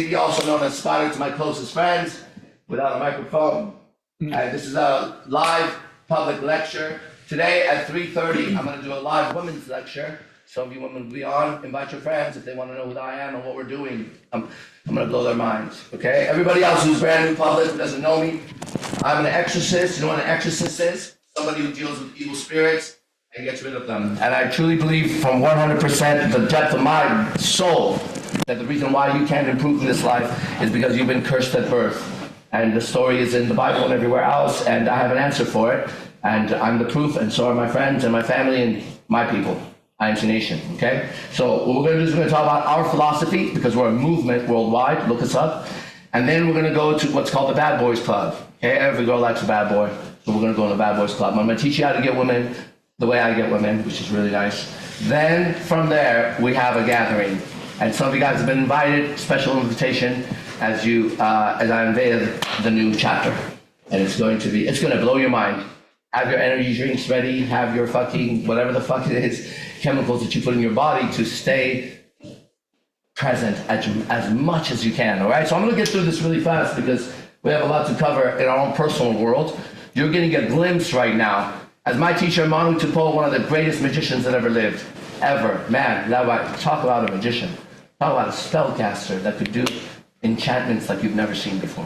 philosophy, also known as Spider to my closest friends, without a microphone. And this is a live public lecture. Today at 3:30, I'm going to do a live women's lecture. Some of you women will be on. Invite your friends if they want to know who I am and what we're doing. I'm going to blow their minds, okay? Everybody else who's brand new public, who doesn't know me, I'm an exorcist. You know what an exorcist is? Somebody who deals with evil spirits and gets rid of them. And I truly believe from 100% the depth of my soul that the reason why you can't improve in this life is because you've been cursed at birth. And the story is in the Bible and everywhere else, and I have an answer for it. And I'm the proof, and so are my friends and my family and my people. IMC Nation, okay? So what we're going to do is we're going to talk about our philosophy, because we're a movement worldwide. Look us up. And then we're going to go to what's called the Bad Boys Club. Okay, every girl likes a bad boy, so we're going to go in the Bad Boys Club. I'm going to teach you how to get women the way I get women, which is really nice. Then from there, we have a gathering. And some of you guys have been invited, special invitation, as I unveil the new chapter. And it's going to blow your mind. Have your energy drinks ready, have your fucking, whatever the fuck it is, chemicals that you put in your body to stay present as much as you can, all right? So I'm gonna get through this really fast because we have a lot to cover in our own personal world. You're getting a glimpse right now. As my teacher, Manu Tupou, one of the greatest magicians that ever lived, ever. Man, talk about a magician. Talk about a spellcaster that could do enchantments like you've never seen before.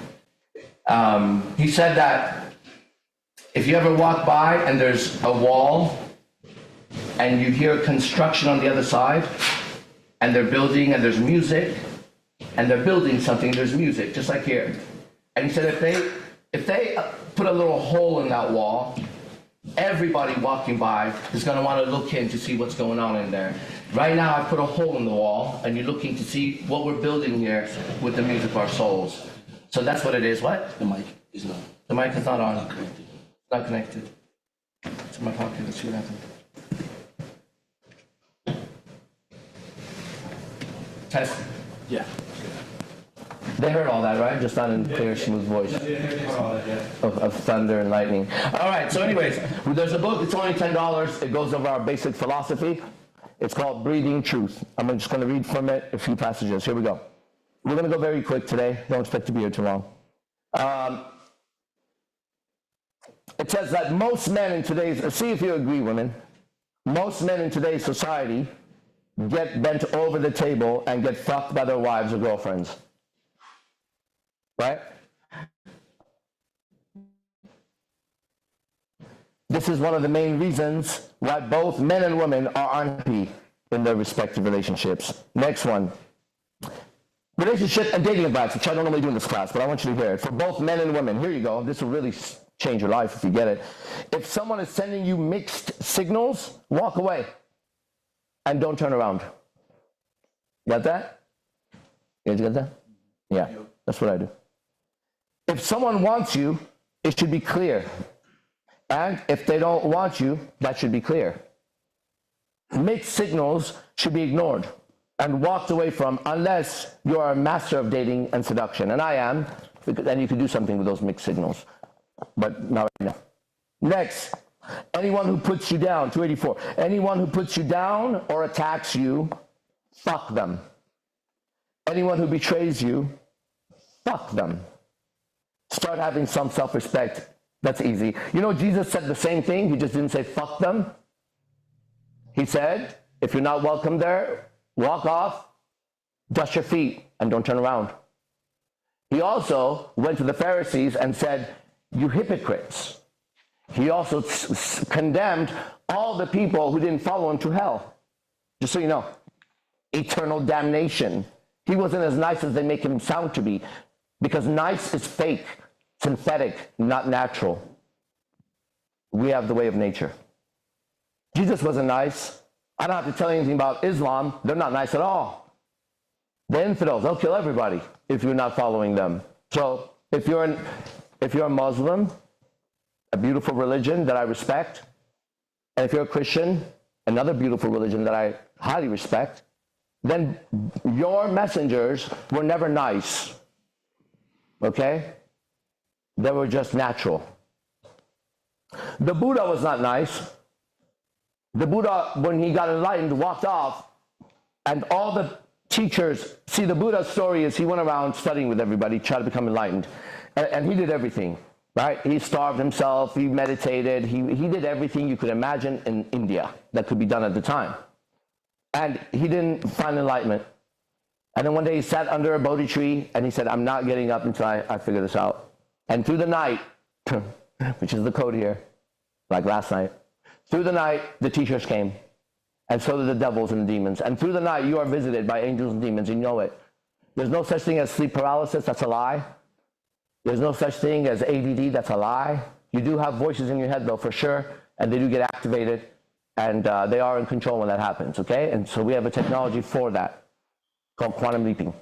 He said that if you ever walk by and there's a wall and you hear construction on the other side and they're building and there's music and they're building something, there's music, just like here. And he said if they put a little hole in that wall, everybody walking by is going to want to look in to see what's going on in there. Right now I put a hole in the wall and you're looking to see what we're building here with the music of our souls. So that's what it is. What? The mic is not. The mic is not on. Not connected. Not connected. It's in my pocket. Let's see what happens. Test. Yeah. They heard all that, right? Just not in clear, smooth voice of thunder and lightning. All right, so anyways, there's a book. It's only $10. It goes over our basic philosophy. It's called Breathing Truth. I'm just going to read from it a few passages. Here we go. We're going to go very quick today. Don't expect to be here too long. It says that most men in today's, see if you agree, women, most men in today's society get bent over the table and get fucked by their wives or girlfriends. Right? This is one of the main reasons why both men and women are unhappy in their respective relationships. Next one. Relationship and dating advice, which I don't normally do in this class, but I want you to hear it. For both men and women, here you go. This will really change your life if you get it. If someone is sending you mixed signals, walk away and don't turn around. Got that? You guys got that? Yeah, that's what I do. If someone wants you, it should be clear. And if they don't want you, that should be clear. Mixed signals should be ignored and walked away from unless you are a master of dating and seduction. And I am, then you can do something with those mixed signals. But not right now. Next, anyone who puts you down, 284. Anyone who puts you down or attacks you, fuck them. Anyone who betrays you, fuck them. Start having some self-respect. That's easy. You know, Jesus said the same thing. He just didn't say fuck them. He said, if you're not welcome there, walk off, dust your feet, and don't turn around. He also went to the Pharisees and said, you hypocrites. He also condemned all the people who didn't follow him to hell. Just so you know, eternal damnation. He wasn't as nice as they make him sound to be, because nice is fake, synthetic, not natural. We have the way of nature. Jesus wasn't nice. I don't have to tell you anything about Islam. They're not nice at all. The infidels, they'll kill everybody if you're not following them. So if you're a Muslim, a beautiful religion that I respect, and if you're a Christian, another beautiful religion that I highly respect, then your messengers were never nice. Okay? They were just natural. The Buddha was not nice. The Buddha, when he got enlightened, walked off, and all the teachers, see, the Buddha's story is he went around studying with everybody, tried to become enlightened. And he did everything, right? He starved himself, he meditated, he did everything you could imagine in India that could be done at the time. And he didn't find enlightenment. And then one day he sat under a Bodhi tree and he said, I'm not getting up until I figure this out. And through the night, which is the code here, like last night, through the night, the teachers came. And so did the devils and the demons. And through the night, you are visited by angels and demons. You know it. There's no such thing as sleep paralysis. That's a lie. There's no such thing as ADD. That's a lie. You do have voices in your head, though, for sure. And they do get activated. And they are in control when that happens, okay? And so we have a technology for that called quantum leaping.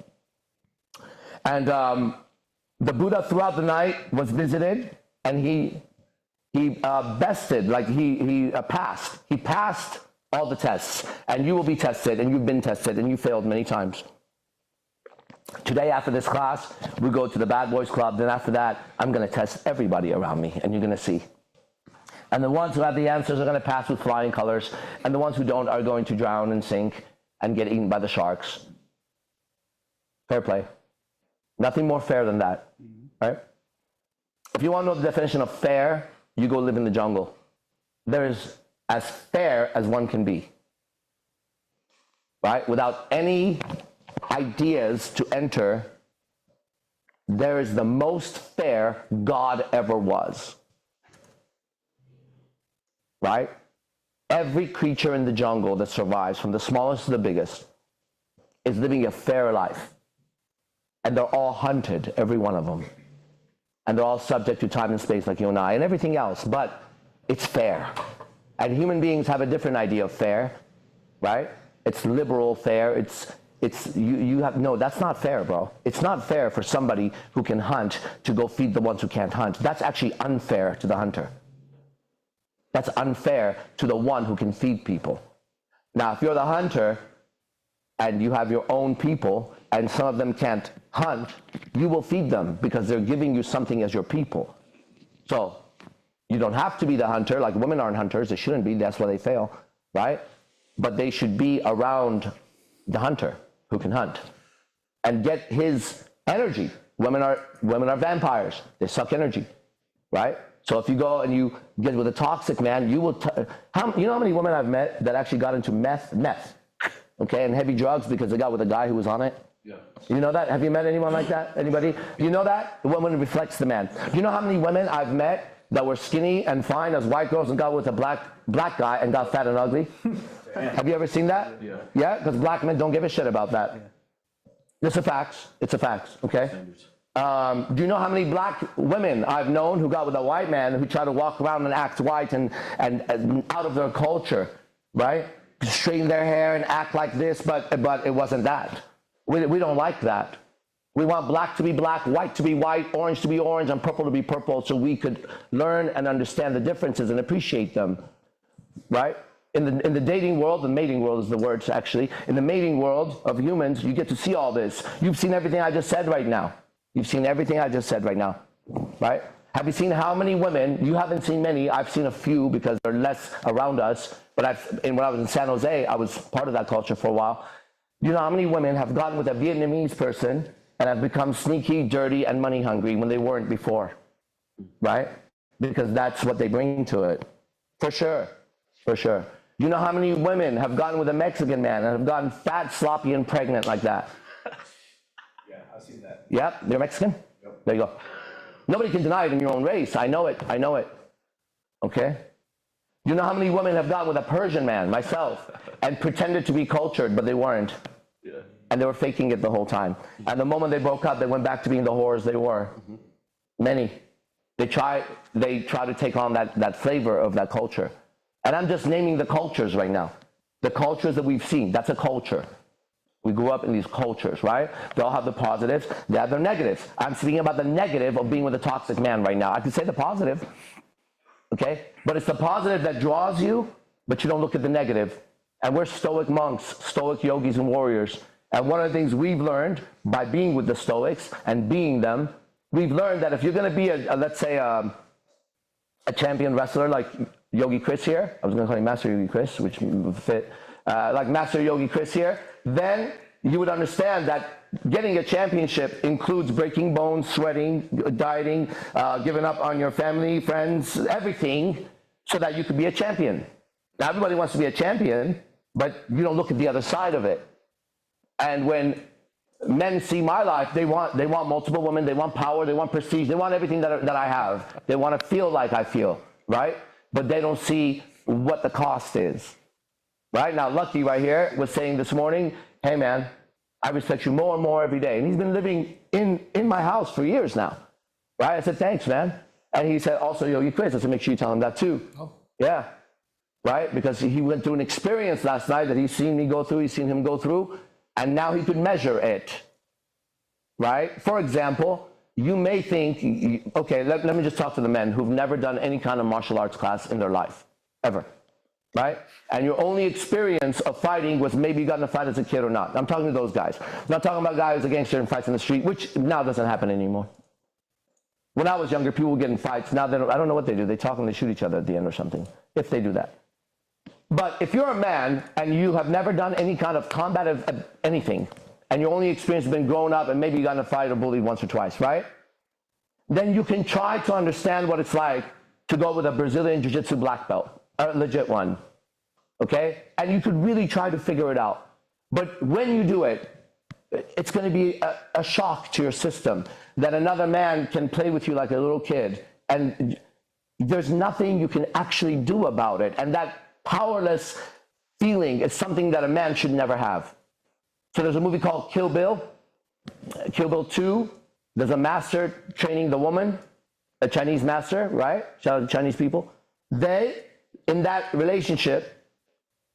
And the Buddha throughout the night was visited. And he bested, like he passed. He passed all the tests, and you will be tested, and you've been tested, and you failed many times. Today, after this class, we go to the Bad Boys Club. Then after that, I'm going to test everybody around me, and you're going to see. And the ones who have the answers are going to pass with flying colors, and the ones who don't are going to drown and sink and get eaten by the sharks. Fair play. Nothing more fair than that, right? If you want to know the definition of fair, you go live in the jungle. There is as fair as one can be, right? Without any ideas to enter, there is the most fair God ever was, right? Every creature in the jungle that survives, from the smallest to the biggest, is living a fair life. And they're all hunted, every one of them. And they're all subject to time and space like you and I and everything else, but it's fair. And human beings have a different idea of fair, right? It's liberal fair. No, that's not fair, bro. It's not fair for somebody who can hunt to go feed the ones who can't hunt. That's actually unfair to the hunter. That's unfair to the one who can feed people. Now, if you're the hunter and you have your own people and some of them can't hunt, you will feed them because they're giving you something as your people. So you don't have to be the hunter. Like, women aren't hunters. They shouldn't be. That's why they fail, right? But they should be around the hunter who can hunt and get his energy. Women are vampires. They suck energy, right? So if you go and you get with a toxic man, you will. You know how many women I've met that actually got into meth, okay, and heavy drugs because they got with a guy who was on it? Yeah. You know that? Have you met anyone like that? Anybody? You know that? The woman reflects the man. You know how many women I've met that were skinny and fine as white girls and got with a black guy and got fat and ugly? Have you ever seen that? Yeah. Yeah? Because black men don't give a shit about that. Yeah. It's a fact. It's a fact, okay? Do you know how many black women I've known who got with a white man who try to walk around and act white and out of their culture, right? Straighten their hair and act like this, but it wasn't that. We don't like that. We want black to be black, white to be white, orange to be orange, and purple to be purple, so we could learn and understand the differences and appreciate them, right? In the dating world, the mating world is the word actually. In the mating world of humans, you get to see all this. You've seen everything I just said right now. You've seen everything I just said right now, right? Have you seen how many women? You haven't seen many. I've seen a few because they're less around us. But when I was in San Jose, I was part of that culture for a while. You know how many women have gotten with a Vietnamese person and have become sneaky, dirty, and money hungry when they weren't before, right? Because that's what they bring to it. For sure, for sure. You know how many women have gotten with a Mexican man and have gotten fat, sloppy, and pregnant like that? Yeah, I've seen that. Yep, they're Mexican? Yep. There you go. Nobody can deny it in your own race. I know it. I know it. Okay? You know how many women have gotten with a Persian man, myself, and pretended to be cultured, but they weren't. Yeah. And they were faking it the whole time. And the moment they broke up, they went back to being the whores they were. Mm-hmm. Many. They try to take on that flavor of that culture. And I'm just naming the cultures right now. The cultures that we've seen, that's a culture. We grew up in these cultures, right? They all have the positives, they have their negatives. I'm speaking about the negative of being with a toxic man right now. I could say the positive, okay? But it's the positive that draws you, but you don't look at the negative. And we're stoic monks, stoic yogis and warriors. And one of the things we've learned by being with the stoics and being them, we've learned that if you're gonna be let's say a champion wrestler like Yogi Chris here, I was gonna call you Master Yogi Chris, which would fit, like Master Yogi Chris here, then you would understand that getting a championship includes breaking bones, sweating, dieting, giving up on your family, friends, everything, so that you could be a champion. Now, everybody wants to be a champion, but you don't look at the other side of it. And when men see my life, they want multiple women, they want power, they want prestige, they want everything that I have. They want to feel like I feel, right? But they don't see what the cost is, right? Now, Lucky right here was saying this morning, hey man, I respect you more and more every day. And he's been living in my house for years now, right? I said, thanks, man. And he said, also, yo, you Chris. I said, make sure you tell him that too. Oh. Yeah, right? Because he went through an experience last night that he's seen me go through, he's seen him go through, and now he could measure it, right? For example, you may think, okay, let me just talk to the men who've never done any kind of martial arts class in their life, ever, right? And your only experience of fighting was maybe you got in a fight as a kid or not. I'm talking to those guys. I'm not talking about guys who's a gangster and fights in the street, which now doesn't happen anymore. When I was younger, people would get in fights. Now I don't know what they do. They talk and they shoot each other at the end or something, if they do that. But if you're a man and you have never done any kind of combat of anything, and your only experience has been growing up and maybe you got in a fight or bullied once or twice, right? Then you can try to understand what it's like to go with a Brazilian Jiu-Jitsu black belt, a legit one, okay? And you could really try to figure it out. But when you do it, it's going to be a shock to your system that another man can play with you like a little kid, and there's nothing you can actually do about it. And that powerless feeling is something that a man should never have. So there's a movie called Kill Bill 2. There's a master training the woman, a Chinese master, right? Shout out to Chinese people. They, in that relationship,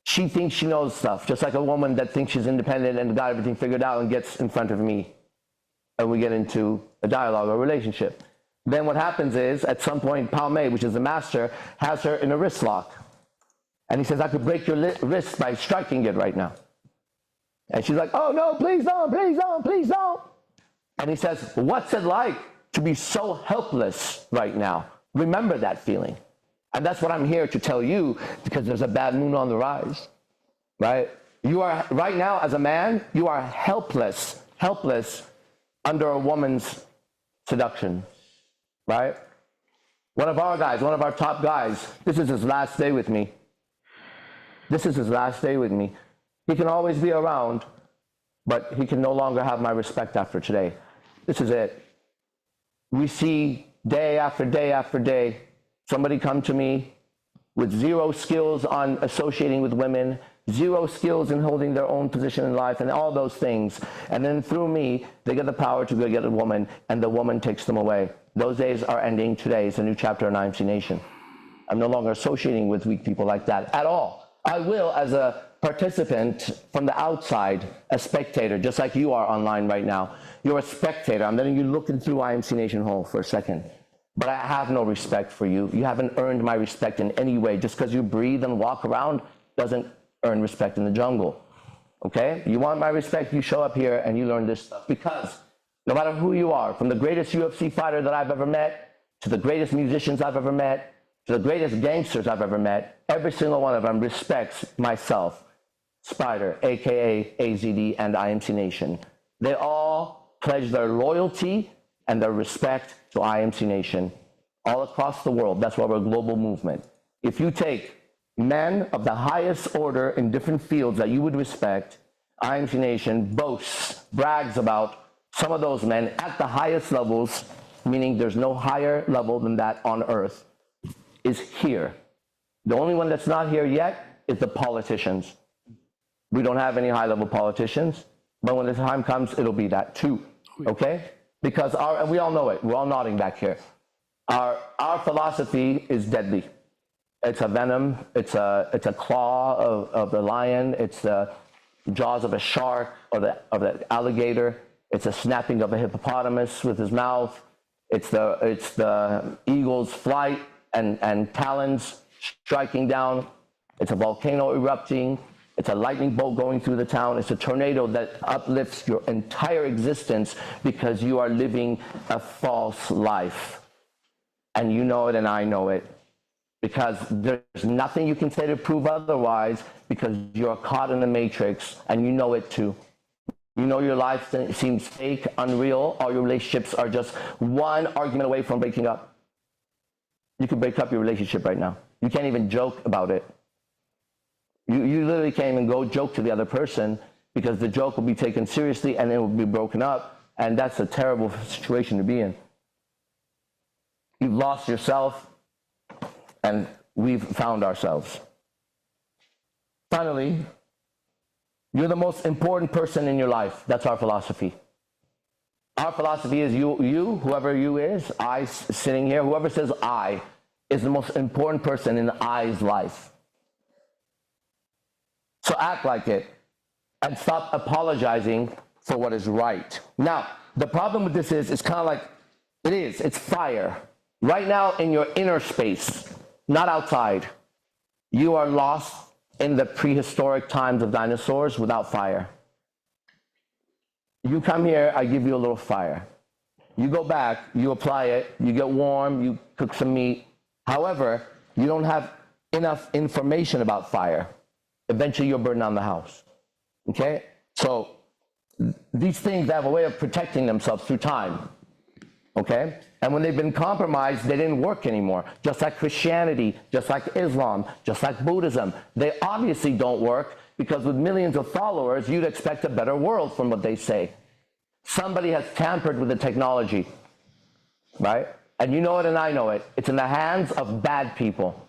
she thinks she knows stuff, just like a woman that thinks she's independent and got everything figured out and gets in front of me. And we get into a dialogue or relationship. Then what happens is, at some point, Pao Mei, which is the master, has her in a wrist lock. And he says, I could break your wrist by striking it right now. And she's like, oh no, please don't, please don't, please don't. And he says, what's it like to be so helpless right now? Remember that feeling. And that's what I'm here to tell you, because there's a bad moon on the rise, right? You are, right now as a man, you are helpless under a woman's seduction, right? One of our guys, one of our top guys, this is his last day with me. This is his last day with me. He can always be around, but he can no longer have my respect after today. This is it. We see day after day after day, somebody come to me with zero skills on associating with women, zero skills in holding their own position in life, and all those things. And then through me, they get the power to go get a woman, and the woman takes them away. Those days are ending today. It's a new chapter in IMC Nation. I'm no longer associating with weak people like that at all. I will, as a participant from the outside, a spectator, just like you are online right now. You're a spectator. I'm letting you look through IMC Nation Hall for a second. But I have no respect for you. You haven't earned my respect in any way. Just because you breathe and walk around doesn't earn respect in the jungle. Okay? You want my respect, you show up here and you learn this stuff. Because no matter who you are, from the greatest UFC fighter that I've ever met, to the greatest musicians I've ever met, to the greatest gangsters I've ever met, every single one of them respects myself, Spider, aka AZD, and IMC Nation. They all pledge their loyalty and their respect to IMC Nation all across the world. That's why we're a global movement. If you take men of the highest order in different fields that you would respect, IMC Nation boasts, brags about some of those men at the highest levels, meaning there's no higher level than that on earth, is here. The only one that's not here yet is the politicians. We don't have any high-level politicians, but when the time comes, it'll be that too, okay? Because and we all know it, we're all nodding back here. Our philosophy is deadly. It's a venom, it's a claw of the lion, it's the jaws of a shark or of the alligator, it's a snapping of a hippopotamus with his mouth, it's the eagle's flight and talons striking down, it's a volcano erupting, it's a lightning bolt going through the town, it's a tornado that uplifts your entire existence because you are living a false life. And you know it and I know it. Because there's nothing you can say to prove otherwise, because you're caught in the matrix and you know it too. You know your life seems fake, unreal, all your relationships are just one argument away from breaking up. You could break up your relationship right now. You can't even joke about it. You literally can't even go joke to the other person because the joke will be taken seriously and it will be broken up, and that's a terrible situation to be in. You've lost yourself, and we've found ourselves. Finally, you're the most important person in your life. That's our philosophy. Our philosophy is you, whoever you is, I sitting here, whoever says I is the most important person in I's life. So act like it and stop apologizing for what is right. Now, the problem with this is, it's kind of like, it's fire. Right now in your inner space, not outside. You are lost in the prehistoric times of dinosaurs without fire. You come here, I give you a little fire. You go back, you apply it, you get warm, you cook some meat. However, you don't have enough information about fire. Eventually you'll burn down the house. Okay? So these things have a way of protecting themselves through time. Okay? And when they've been compromised, they didn't work anymore. Just like Christianity, just like Islam, just like Buddhism. They obviously don't work because with millions of followers, you'd expect a better world from what they say. Somebody has tampered with the technology, right? And you know it and I know it. It's in the hands of bad people,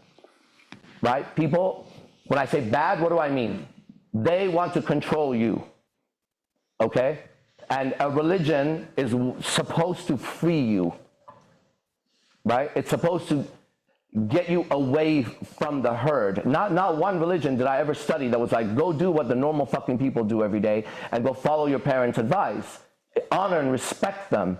right? People, when I say bad, what do I mean? They want to control you, okay? And a religion is supposed to free you, right? It's supposed to get you away from the herd. Not one religion did I ever study that was like, go do what the normal fucking people do every day and go follow your parents' advice. Honor and respect them.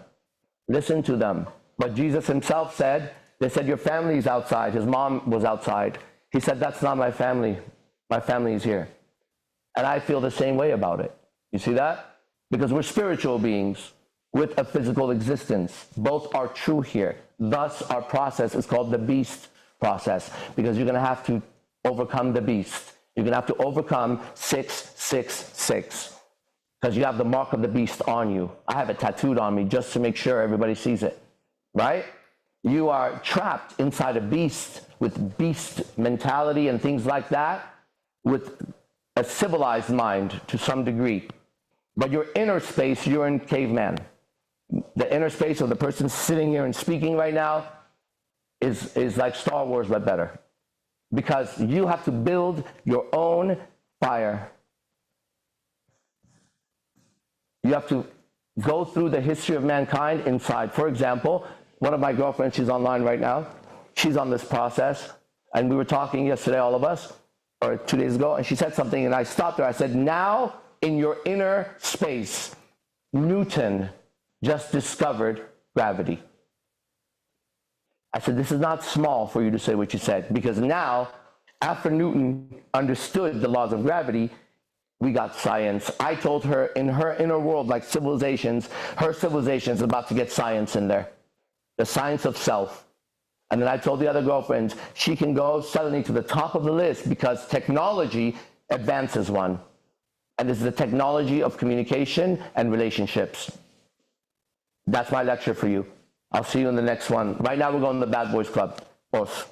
Listen to them. But Jesus himself said, they said, your family's outside. His mom was outside. He said, that's not my family. My family is here. And I feel the same way about it. You see that? Because we're spiritual beings with a physical existence. Both are true here. Thus, our process is called the beast process, because you're going to have to overcome the beast. You're going to have to overcome 666, because you have the mark of the beast on you. I have it tattooed on me just to make sure everybody sees it, right? You are trapped inside a beast with beast mentality and things like that, with a civilized mind to some degree. But your inner space, you're in caveman. The inner space of the person sitting here and speaking right now is like Star Wars, but better. Because you have to build your own fire. You have to go through the history of mankind inside. For example, one of my girlfriends, she's online right now. She's on this process. And we were talking yesterday, all of us, or 2 days ago, and she said something, and I stopped her. I said, now in your inner space, Newton just discovered gravity. I said, this is not small for you to say what you said, because now, after Newton understood the laws of gravity, we got science. I told her in her inner world, like civilizations, her civilization is about to get science in there. The science of self. And then I told the other girlfriends, she can go suddenly to the top of the list because technology advances one. And this is the technology of communication and relationships. That's my lecture for you. I'll see you in the next one. Right now we're going to the Bad Boys Club. Os.